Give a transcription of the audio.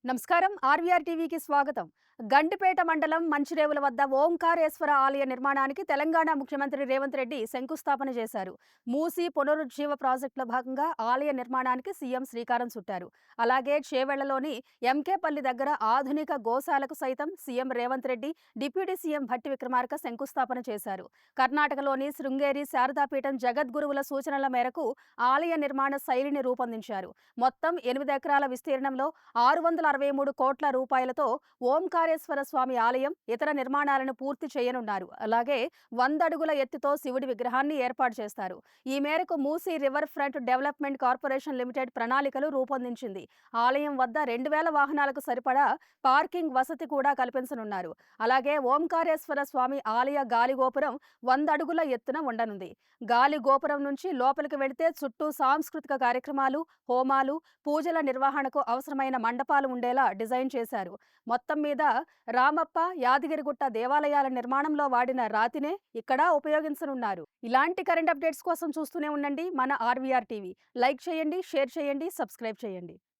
నమస్కారం. ఆర్వీఆర్ టీవీకి స్వాగతం. గండిపేట మండలం మంచిరేవుల వద్ద ఓంకారేశ్వర ఆలయ నిర్మాణానికి తెలంగాణ ముఖ్యమంత్రి రేవంత్ రెడ్డి శంకుస్థాపన చేశారు. మూసీ పునరుజ్జీవ ప్రాజెక్టులో భాగంగా ఆలయ నిర్మాణానికి సీఎం శ్రీకారం చుట్టారు. అలాగే చేవెళ్లలోని ఎంకేపల్లి దగ్గర ఆధునిక గోశాలకు సైతం CM Revanth Reddy, deputy CM Bhatti Vikramarka శంకుస్థాపన చేశారు. కర్ణాటకలోని శృంగేరి శారదాపీఠం జగద్గురువుల సూచనల మేరకు ఆలయ నిర్మాణ శైలిని రూపొందించారు. మొత్తం 8 ఎకరాల విస్తీర్ణంలో 663 కోట్ల రూపాయలతో ఓంకారేశ్వర స్వామి ఆలయం, ఇతర నిర్మాణాలను పూర్తి చేయనున్నారు. అలాగే 100 అడుగుల ఎత్తుతో శివుడి విగ్రహాన్ని ఏర్పాటు చేస్తారు. ఈ మేరకు Musi river front development corporation limited ప్రణాళికలు రూపొందించింది. ఆలయం వద్ద 2000 వాహనాలకు సరిపడా పార్కింగ్ వసతి కూడా కల్పించనున్నారు. అలాగే ఓంకారేశ్వర స్వామి ఆలయ గాలిగోపురం 100 అడుగుల ఎత్తున ఉండనుంది. గాలి గోపురం నుంచి లోపలికి వెళితే చుట్టూ సాంస్కృతిక కార్యక్రమాలు, హోమాలు, పూజల నిర్వహణకు అవసరమైన మండపాలు ఉండేలా డిజైన్ చేశారు. మొత్తం మీద రామప్ప, యాదగిరిగుట్ట దేవాలయాల నిర్మాణంలో వాడిన రాతినే ఇక్కడ ఉపయోగించనున్నారు. ఇలాంటి కరెంట్ అప్డేట్స్ కోసం చూస్తూనే ఉండండి మన ఆర్వీఆర్ టీవీ. లైక్ చేయండి, షేర్ చేయండి, సబ్స్క్రైబ్ చేయండి.